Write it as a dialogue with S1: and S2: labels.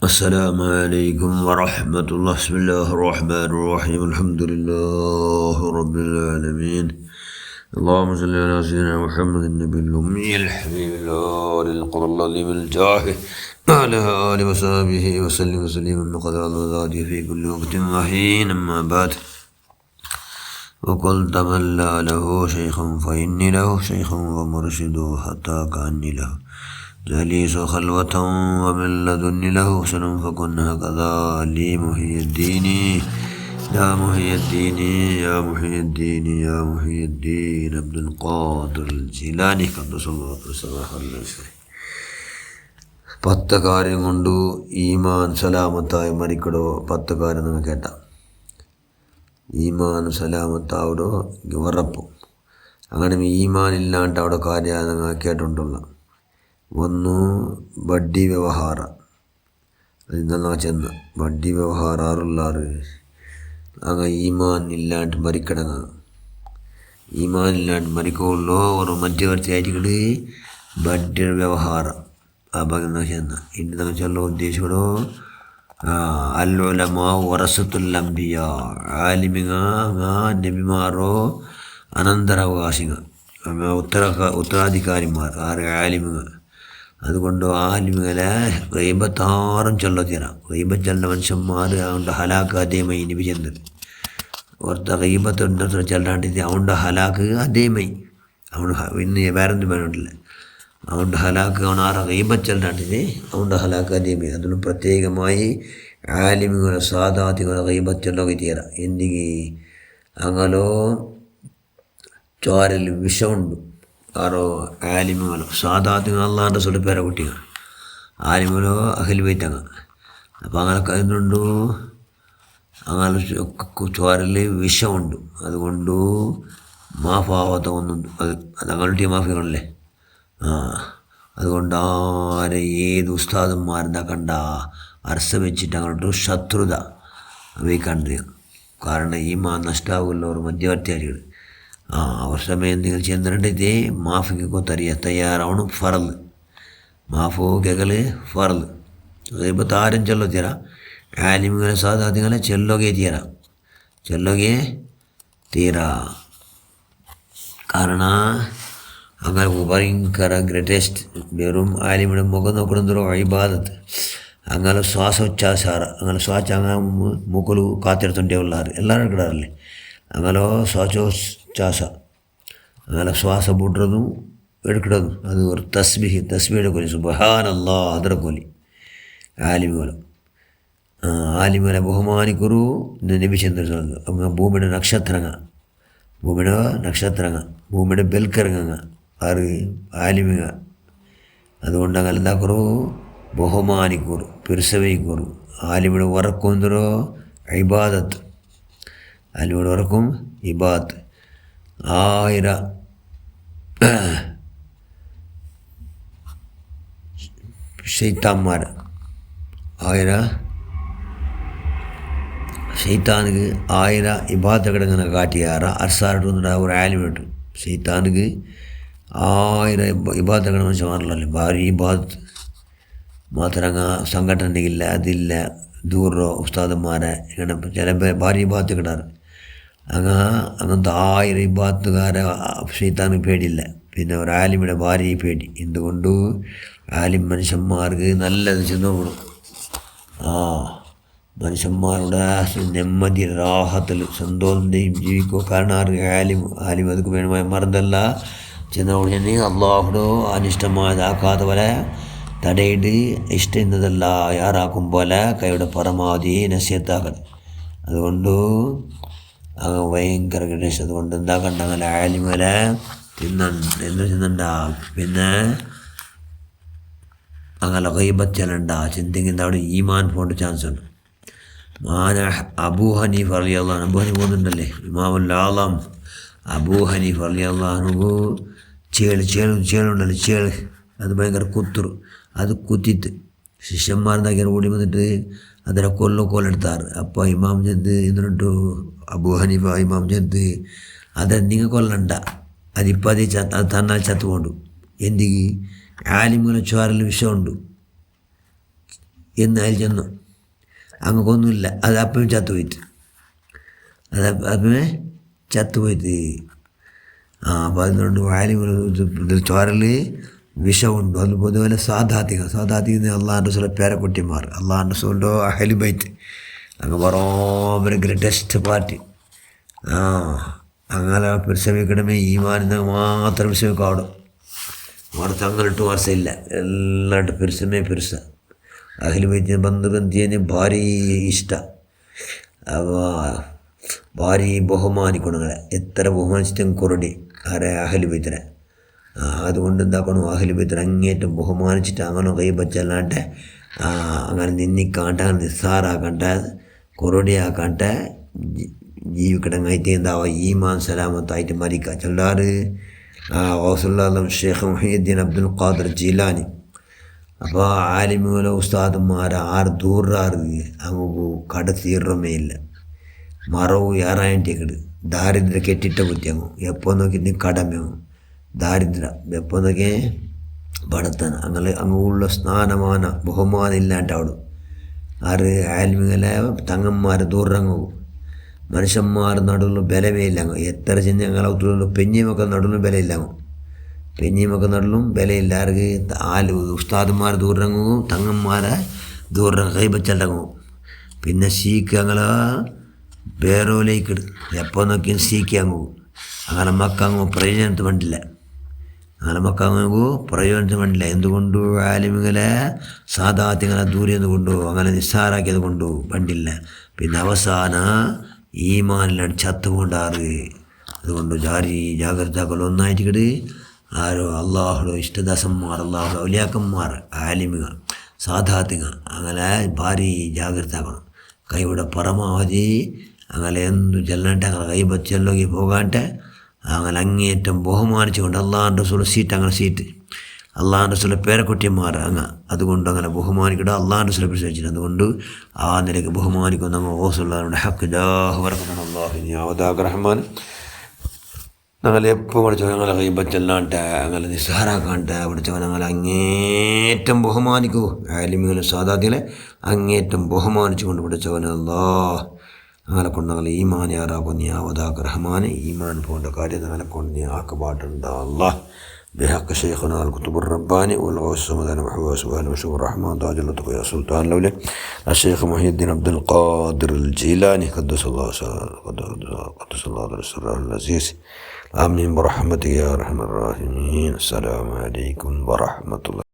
S1: السلام عليكم ورحمة الله. بسم الله الرحمن الرحيم. الحمد لله رب العالمين. اللهم صل على سيدنا محمد النبي الأمي الحبيب الآل القدر العظيم الجاه وعلى آله وصحبه وسلم وسلم بقدر الوزاد في كل وقت وحين. أما بعد، وقل تملى له شيخا فإني له شيخا ومرشد حتى كأني له جليس خلوة ومن لدن له حسن فكن هكذا لي محي الدين يا محي الدين يا محي الدين يا محي الدين عبد القادر الجيلاني قدس الله سره. 10 കാര്യം കൊണ്ട് ഈമാൻ സലാമത്തായി മരിക്കടോ. 10 കാര്യം നിങ്ങൾ കേട്ട ഈമാൻ സലാമത്താവിടോ ഉറപ്പും. അങ്ങനെ ഈമാൻ ഇല്ലാണ്ട് അവിടെ കാര്യം നിങ്ങൾ കേട്ടിട്ടുള്ള ഒന്ന് ബഡ്ഡി വ്യവഹാര. അതെന്താ ചെന്ന് ബഡ്ഡി വ്യവഹാര ആറുള്ളാറ് അങ്ങ് ഈമാൻ ഇല്ലാണ്ട് മരിക്കടങ്ങ. ഈമാൻ ഇല്ലാണ്ട് മരിക്കുള്ളൂ ഒരു മധ്യവർത്തിയായിരിക്കട് ബഡ്ഡി വ്യവഹാരം. ആ ഭാഗം ചെന്ന് ഇനി നമ്മൾ ചൊല്ല ഉദ്ദേശിക്കണോ അല്ലുലമാ വറസത്തുൽ അംബിയ. ആലിമിങ്ങ നബിമാരോ അനന്തരാവകാശികൾ ഉത്തരാധികാരിമാർ ആറ് ആലിമിങ്ങ. അതുകൊണ്ട് ആലിമുകളെ ഗൈബത്താറും ചൊല്ലത്തീരാം. ഗൈബത്ത് ചെല്ല മനുഷ്യന്മാർ അവൻ്റെ ഹലാക്ക് അതേമൈ നബി ചെന്നത് ഓർത്ത ഗൈബത്ത് ഉണ്ടത്ര ചെല്ലാണ്ടിട്ട് അവൻ്റെ ഹലാക്ക് അതേമൈ അവൻ ഇന്ന് വേറെന്തും വേണ്ടില്ല. അവൻ്റെ ഹലാക്ക് അവൻ ആറ് ഗൈബത്ത് ചെല്ലാണ്ടിട്ട് അവൻ്റെ ഹലാക്ക് അതേമൈ. അതിന് പ്രത്യേകമായി ആലിമുകളെ സാധാതികളെ ഗൈബത്ത് ചൊല്ലൊക്കെ തീരാം. എന്തിക്ക് അങ്ങനോ ചോരൽ വിഷമുണ്ട്. ആരോ ആലിമുകളോ സാധാത്യങ്ങൾ അള്ളാൻ്റെ സുലഭേരെ കുട്ടികൾ ആലിമുകളോ അഖിൽ ബൈത്തങ്ങ. അപ്പോൾ അങ്ങനെ കഴിയുന്നുണ്ട്. അങ്ങനെ ചോരൽ വിഷമുണ്ട്. അതുകൊണ്ട് മാഫാവാത്ത ഒന്നുണ്ട്. അത് അങ്ങോട്ട് മാഫികളല്ലേ. അതുകൊണ്ട് ആരെ ഏത് ഉസ്താദന്മാരെന്താ കണ്ട അർസ വെച്ചിട്ട് അങ്ങോട്ട് ശത്രുത വയ്ക്കാണ്ട്. കാരണം ഈ നഷ്ടാവുമല്ലോ ഒരു മധ്യവർത്തിയാരികൾ. അവർ സമയം എന്തെങ്കിലും ചെന്നിട്ടേ മാഫിക്ക് തയ്യാറാവണം. ഫറല് മാഫോ കേക്കല് ഫറല്. ഇപ്പോൾ താരം ചെല്ലോ തീരാ. ആലിമുകളെ സാധാത്യങ്ങളെ ചെല്ലുകയെ തീരാ. കാരണം അങ്ങനെ ഭയങ്കര ഗ്രേറ്റസ്റ്റ് വെറും ആലിമിയുടെ മുഖം നോക്കണമെന്തോ ഇബാദത്ത്. അങ്ങനെ ശ്വാസോച്ഛ്വാസാര അങ്ങനെ ശ്വാസ അങ്ങനെ മുക്കಲು കാത്തിടത്തുണ്ടേ ഉള്ളാറ് എല്ലാവരും കിടാറില്ലേ. അങ്ങനെ ശ്വാസോച്ഛ്വാസ അങ്ങനെ ശ്വാസം ಬಿಡ್ರದು എടുക്കിടದು ಅದು ഒരു തസ്ബീഹ് കൊല്ലി സുബ്ഹാനല്ലാഹ് ಅದರ ಕೊಲಿ ആലിമുകൾ. ആലിമുകളെ ബഹുമാനിക്കുറു നബി ചന്ദ്ര ഭൂമിയുടെ നക്ഷത്രങ്ങ ഭൂമിയുടെ ബെൽക്കിറങ്ങ ആറ് ആലിമുക. അതുകൊണ്ട് അങ്ങനെ എന്താക്കുറു ബഹുമാനിക്കുറു പിരിസവയിക്കുറു. ആലിമുടെ ഉറക്കൊന്തരോ ഇബാദത്ത്. ആലിമുടെ ഉറക്കും ഇബാദത്ത്. 1000 ഷെയ്ത്താന്മാർ 1000 ഷെയ്ത്താനുക്ക് 1000 ഇബാദത്തുകൾ ഇങ്ങനെ കാട്ടിയാറ അർസാറിട്ട് ഒരു ആലിമിട്ട് ഷെയ്ത്താനുക്ക് 1000 ഇബാദത്തുകൾ മനുഷ്യന്മാരല്ലേ. ഭാരി ഇബാദത്ത് മാത്രങ്ങ സംഘടന ഇല്ല അതില്ല ദൂരോ ഉസ്താദന്മാരെ ഇങ്ങനെ ചില ഭാരി ഇബാദത്ത് കിടാറ്. അങ്ങനത്തെ 1000 ഇബാദത്തുകാരെ ഷെയ്ത്താന് പേടിയില്ല. പിന്നെ ഒരു ആലിമിയുടെ ഭാര്യയെ പേടി. എന്തുകൊണ്ട് ആലിം മനുഷ്യന്മാർക്ക് നല്ലത് ചെന്ന് കൊടുക്കും. മനുഷ്യന്മാരുടെ നെമ്മതി രാഹത്തിൽ സന്തോഷത്തെയും ജീവിക്കോ. കാരണം ആലിം അതൊക്കെ വേണമായ മറന്നല്ല ചെന്നോട് അള്ളാഹുടോ അനിഷ്ടമായതാക്കാത്ത പോലെ തടയിട്ട് ഇഷ്ടം ഇന്നതല്ല യാറാക്കും പോലെ കൈയുടെ പരമാവധി നസ്യത്താക്കത്. അതുകൊണ്ട് ഭയങ്കര ഗണേശ്. അതുകൊണ്ട് എന്താ കണ്ടങ്ങനെ ആലിമലെ തിന്നണ്ട. പിന്നെ അങ്ങനെ ഗൈബത്ത് ചിന്തിക്കുന്ന അവിടെ ഈമാൻ പോകേണ്ട ചാൻസ് ഉണ്ട്. അബൂ ഹനീഫ് റളിയല്ലാഹു അൻഹു പോകുന്നുണ്ടല്ലേ ഇമാമുൽ ആളം അബൂ ഹനീഫ് റളിയല്ലാഹു അൻഹു ചേളുണ്ടല്ലോ ചേള് അത് ഭയങ്കര കുത്തുറു. അത് കുത്തിത്ത് ശിഷ്യന്മാരെന്താക്കിയാൽ ഓടി വന്നിട്ട് അതിനെ കൊല്ലെടുത്താറ്. അപ്പോൾ ഇമാം ചെന്ന് എന്നിട്ട് അബൂ ഹനീഫ ഇമാം ചെന്ന് അത് നിങ്ങൾ കൊല്ലണ്ട, അതിപ്പോൾ അത് തന്നാൽ ചത്തുകൊണ്ടു. എന്തിക്ക് ആലിമുകളെ ചോരൽ വിഷമുണ്ട്. എന്ന് അയാൾ ചെന്നു. അങ്ങൊന്നുമില്ല, അത് അപ്പം ചത്തുപോയിട്ട്, അപ്പം ചത്തുപോയിട്ട്. അപ്പം അതുകൊണ്ട് വാലിമുൽ ചോരൽ വിഷമുണ്ട്. അത് പൊതുവെ സാധാത്തിക അള്ളാഹുൻ്റെ റസൂലിൻ്റെ പേരക്കുട്ടിമാർ, അള്ളാഹുൻ്റെ റസൂലിൻ്റെ അഹ്ലു ബൈത്ത്, അങ്ങ് ബറോബർ ഗ്രേറ്റസ്റ്റ് പാർട്ടി. അങ്ങനെ പരിശ്രമിക്കണമേ, ഈമാനിന്ന് മാത്രം പരിശ്രമിക്കാവണം. വർഷം അങ്ങോട്ട് വർഷമില്ല, എല്ലാവരുടെ പെരുസ അഹ്ലു ബൈത്തിനെ ബന്ധുബന്ധിയെ ഭാരി ഇഷ്ട. ഭാരി ബഹുമാനിക്കണങ്ങളെ, എത്ര ബഹുമാനിച്ചിട്ടും കുറടി ആരെ അഹ്ലു ബൈത്തിനെ. അതുകൊണ്ട് എന്താക്കണം, അഹ്ലു ബൈത്തിനെ അങ്ങേറ്റം ബഹുമാനിച്ചിട്ട് അങ്ങനെ കൈ വച്ചല്ലാണ്ട് അങ്ങനെ നിന്നിക്കാണ്ട, അങ്ങനെ നിസ്സാറാക്കണ്ട, കുറടിയാക്കാണ്ട ജീവിക്കടങ്ങായിട്ട് എന്താവുക, ഈമാൻ സലാമത്തായിട്ട് മരിക്കുക. ചിലർ ഗൗസുൽ ഷേഖ് മുഹീദ്ദീൻ അബ്ദുൽ ഖാദിർ ജീലാനി, അപ്പോൾ ആലിമുകളെ ഉസ്താദന്മാർ ആറ് ദൂറാറ് അങ്ങ് കട തീർമേ ഇല്ല, മറവ് ഏറായിട്ടേക്കിട്, ദാരിദ്ര്യം കെട്ടിട്ട ബുദ്ധിയാകും. എപ്പോൾ നോക്കി നീ കടമയാകും, ദാരിദ്ര്യം എപ്പോൾ നോക്കിയേ ബടത്തന. അങ്ങനെ അങ്ങുള്ള സ്നാനമാന ബഹുമാനം ഇല്ലാണ്ടാവിടും. ആറ് ആലിമുകളെ തങ്ങന്മാർ ദൂറങ്ങും, മനുഷ്യന്മാർ നടുവിൽ ബലമേയില്ല. എത്ര ചെന്ന് ഞങ്ങളെ പെഞ്ഞിമൊക്കെ നടുവിലും ബലമില്ലാങ്ങും, പെഞ്ഞിമൊക്കെ നടുവിലും ബലമില്ല. ആർക്ക് ഉസ്താദന്മാർ ദൂരങ്ങും, തങ്ങന്മാരെ ദൂരം കൈബച്ചടങ്ങും. പിന്നെ സീക്ക് ഞങ്ങളെ പേരോലേക്ക് എപ്പോൾ നോക്കിയും സീക്ക് അങ്ങും. അങ്ങനെ മക്കങ്ങ് പ്രയോജനത്തിന് വേണ്ടില്ല, എന്തുകൊണ്ടു ആലിമുകളെ സാദാത്യങ്ങളെ ദൂരെ കൊണ്ടു, അങ്ങനെ നിസ്സാരാക്കിയത് കൊണ്ടു പണ്ടില്ല. പിന്നെ അവസാന ഈമാനിലാണ് ചത്തുകൊണ്ടാറ്. അതുകൊണ്ട് ജാഗ്രതാക്കൾ ഒന്നായിട്ട് ആരോ അള്ളാഹുടെ ഇഷ്ടദാസന്മാർ, അള്ളാഹുടെ ഔലിയാക്കന്മാർ, ആലിമുകൾ, സാധാത്യങ്ങൾ, അങ്ങനെ ഭാരി ജാഗ്രതാക്കണം. കൈയുടെ പരമാവധി അങ്ങനെ എന്തു ചെല്ലട്ടെ, അങ്ങനെ കൈ ബച്ചെല്ലോക്കി പോകാട്ടെ, അങ്ങനെ അങ്ങേറ്റം ബഹുമാനിച്ചുകൊണ്ട് അള്ളാഹുൻ്റെ റസൂൽ സീറ്റ്, അങ്ങനെ സീറ്റ് അള്ളാഹുൻ്റെ റസൂലിൻ്റെ പേരക്കുട്ടിമാർ അതുകൊണ്ട് അങ്ങനെ ബഹുമാനിക്കട്ടെ. അള്ളാഹുൻ്റെ റസൂലിനെ പരിശോധിച്ചിട്ട് അതുകൊണ്ട് ആ നിലയ്ക്ക് ബഹുമാനിക്കുന്ന ഓസുള്ളവരുടെ ഹക്ക് റഹ്മാൻ ഞങ്ങളെ എപ്പോൾ പഠിച്ചോ, ഞങ്ങളെ കൈ പറ്റല്ലാണ്ട് അങ്ങനെ നിസ്സാറാക്കാണ്ട് പഠിച്ചോ, ഞങ്ങളെ അങ്ങേറ്റം ബഹുമാനിക്കൂ. ആലിമികളെ സാദാത്തിലെ അങ്ങേറ്റം ബഹുമാനിച്ചു കൊണ്ട് പഠിച്ചവനല്ലാ അങ്ങനെ കൊണ്ട് ഞങ്ങൾ ഈമാൻ യാറാക്കും. യാവദാക്ക് റഹ്മാനെ ഈമാൻ പോകേണ്ട കാര്യം ഞങ്ങളെ കൊണ്ട് നീ ആക്കപ്പാട്ടുണ്ടാ അല്ലാ. بحق شيخنا الكتب الرباني والغوث السمداني محبوب سبحان وشوف الرحمن تاج اللطف يا سلطان لولي الشيخ محي الدين عبد القادر الجيلاني قدس الله سره العزيز. آمين برحمتك يا أرحم الراحمين. السلام عليكم ورحمة الله.